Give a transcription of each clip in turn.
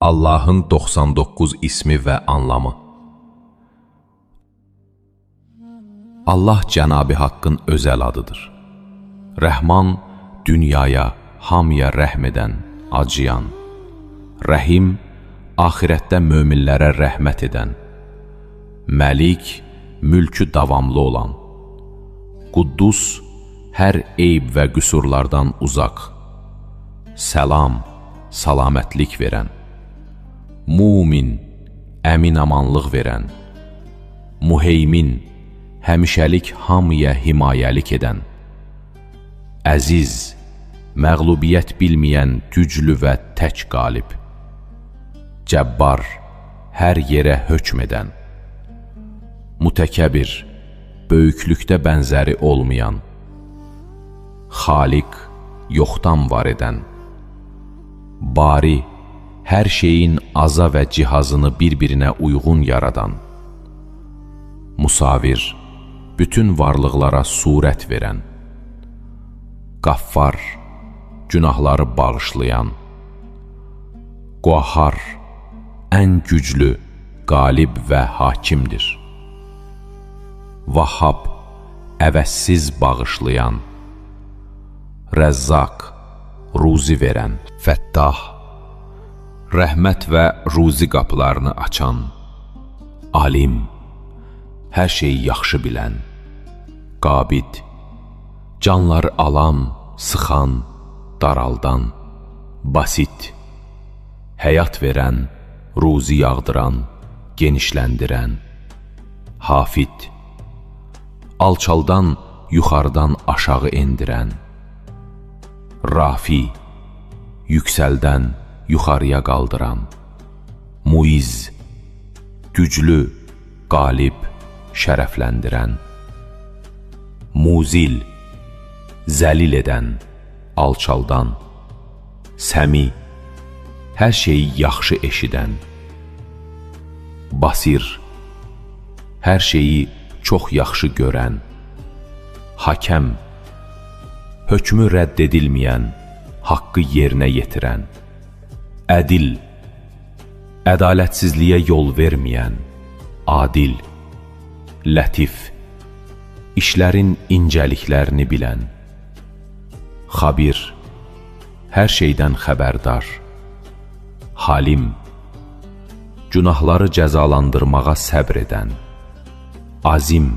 Allahın 99 ismi və anlamı. Allah Cənab-ı Haqqın özəl adıdır. Rəhman, dünyaya, hamıya rəhm edən, acıyan. Rəhim, axirətdə möminlərə rəhmət edən. Məlik, mülkü davamlı olan. Quddus, hər eyb və qüsurlardan uzaq. Səlam, salamətlik verən. Mumin, əmin-amanlıq verən. Muheymin, həmişəlik hamıya himayəlik edən. Əziz, məğlubiyyət bilməyən güclü və tək qalib. Cəbbar, hər yerə hökm edən. Mütəkəbbir, böyüklükdə bənzəri olmayan. Xaliq, yoxdan var edən. Bari, hər şeyin aza və cihazını bir-birinə uyğun yaradan. Musavir, bütün varlıqlara surət verən. Qaffar, günahları bağışlayan. Qahhar, ən güclü, qalib və hakimdir. Vahhab, əvəzsiz bağışlayan. Rəzzaq, ruzi verən. Fəttah, rəhmət və ruzi qapılarını açan. Alim, hər şeyi yaxşı bilən. Qabid, canları alan, sıxan, daraldan. Basit, həyat verən, ruzi yağdıran, genişləndirən. Hafid, alçaldan, yuxarıdan aşağı endirən. Rafi, yüksəldən, yuxarıya qaldıran. Muiz, güclü, qalib, şərəfləndirən. Muzil, zəlil edən, alçaldan. Səmi, hər şeyi yaxşı eşidən. Basir, hər şeyi çox yaxşı görən. Hakəm, hökmü rədd edilməyən, haqqı yerinə yetirən. Ədil, ədalətsizliyə yol verməyən. Adil, lətif, işlərin incəliklərini bilən. Xabir, hər şeydən xəbərdar. Halim, günahları cəzalandırmağa səbr edən. Azim,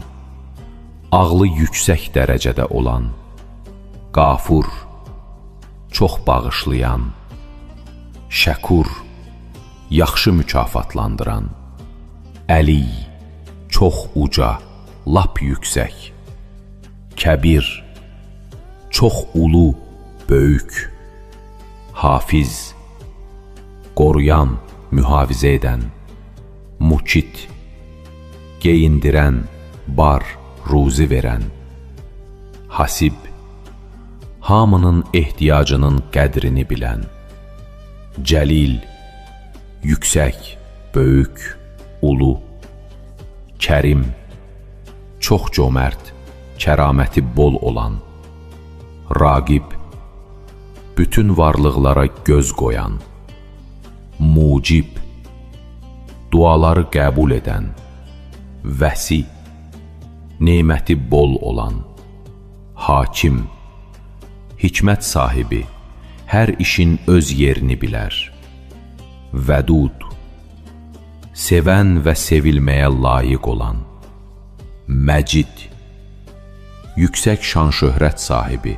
ağlı yüksək dərəcədə olan. Qafur, çox bağışlayan. Şəkur, yaxşı mükafatlandıran. Əli, çox uca, lap yüksək. Kəbir, çox ulu, böyük. Hafiz, qoruyan, mühafizə edən. Mukit, geyindirən, bar, ruzi verən. Hasib, hamının ehtiyacının qədrini bilən. Cəlil, yüksək, böyük, ulu. Kərim, çox cömert, kəraməti bol olan. Raqib, bütün varlıqlara göz qoyan. Mucib, duaları qəbul edən. Vəsi, neməti bol olan. Hakim, hikmət sahibi, hər işin öz yerini bilər. Vədud, sevən və sevilməyə layiq olan. Məcid, yüksək şan-şöhrət sahibi.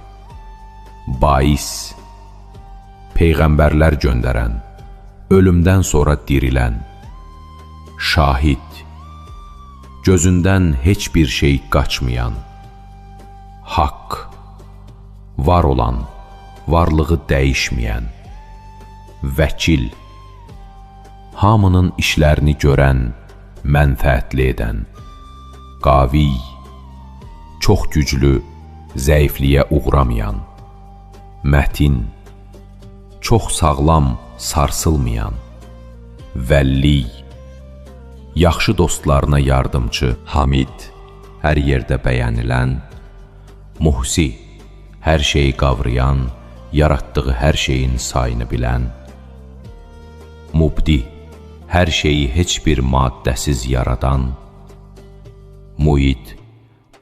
Bais, peyğəmbərlər göndərən, ölümdən sonra dirilən. Şahid, gözündən heç bir şey qaçmayan. Haqq, var olan, varlığı dəyişməyən. Vəkil, hamının işlərini görən, mənfəətli edən. Qavi, çox güclü, zəifliyə uğramayan. Mətin, çox sağlam, sarsılmayan. Vəlli, yaxşı dostlarına yardımcı. Hamid, hər yerdə bəyənilən. Muhsi, hər şeyi qavrayan, yaratdığı hər şeyin sayını bilən. Mubdi, hər şeyi heç bir maddəsiz yaradan, Muid,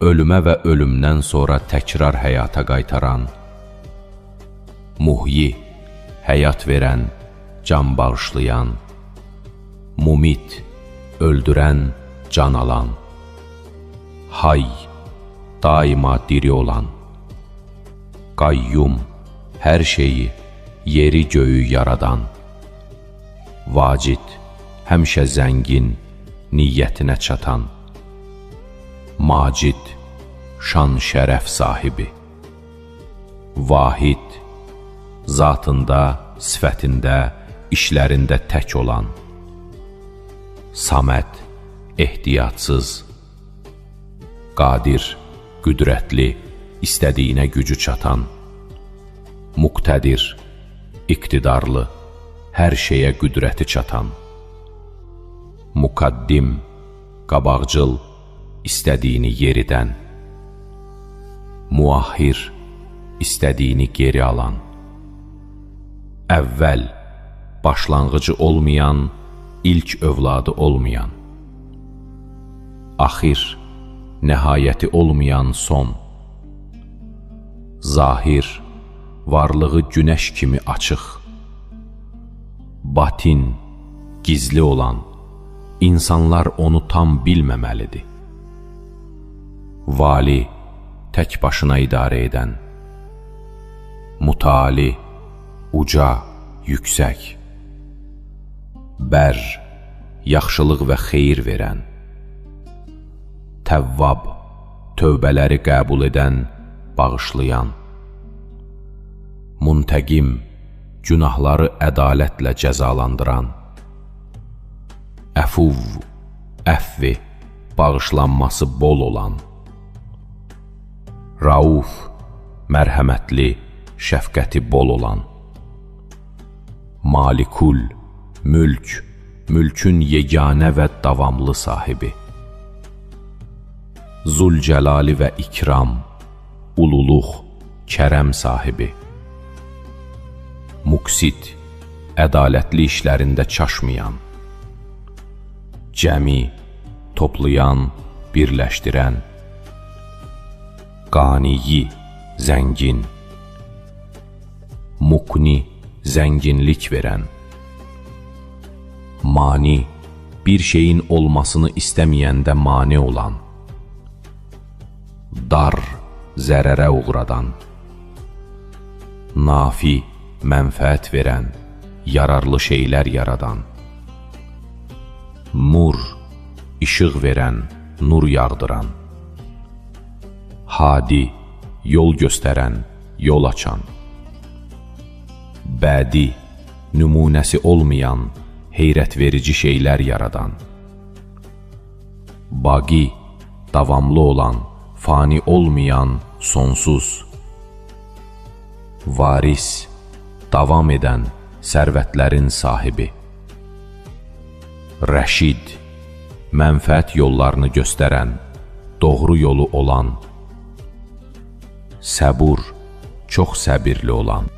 ölümə və ölümdən sonra təkrar həyata qaytaran, Muhyi, həyat verən, can bağışlayan, Mumit, öldürən, can alan, Hay, daima diri olan, Qayyum, hər şeyi, yeri göyü yaradan, Vacid, həmişə zəngin, niyyətinə çatan, Macid, şan şərəf sahibi, Vahid, zatında, sifətində, işlərində tək olan, Saməd, ehtiyatsız, Qadir, qüdrətli, istədiyinə gücü çatan, Muqtədir, iqtidarlı, hər şeyə qüdrəti çatan, Muqaddim, qabaqcıl, istədiyini yeridən, Muahhir, istədiyini geri alan, Əvvəl, başlanğıcı olmayan, ilk övladı olmayan, Axir, nəhayəti olmayan son, Zahir, varlığı günəş kimi açıq, Batin, gizli olan, insanlar onu tam bilməməlidir, Vali, tək başına idarə edən, Mutali, uca, yüksək, Bər, yaxşılıq və xeyir verən, Təvvab, tövbələri qəbul edən, bağışlayan, Muntəqim, günahları ədalətlə cəzalandıran, Əfuv, əfvi, bağışlanması bol olan, Rauf, mərhəmətli, şəfqəti bol olan, Malikul, mülk, mülkün yeganə və davamlı sahibi, Zülcəlali və ikram, ululuq, kərəm sahibi, Muqsit, ədalətli işlərində çaşmayan, Cəmi, toplayan, birləşdirən, Qaniyi, zəngin, Muqni, zənginlik verən, Mani, bir şeyin olmasını istəməyəndə mane olan, Dar, zərərə uğradan, Nafi, mənfəət verən, yararlı şeylər yaradan, Nur, işıq verən, nur yağdıran, Hadi, yol göstərən, yol açan, Bədi, nümunəsi olmayan, heyrət verici şeylər yaradan, Baqi, davamlı olan, fani olmayan, sonsuz, Varis, davam edən, sərvətlərin sahibi, Rəşid, mənfəət yollarını göstərən, doğru yolu olan, Səbur, çox səbirli olan.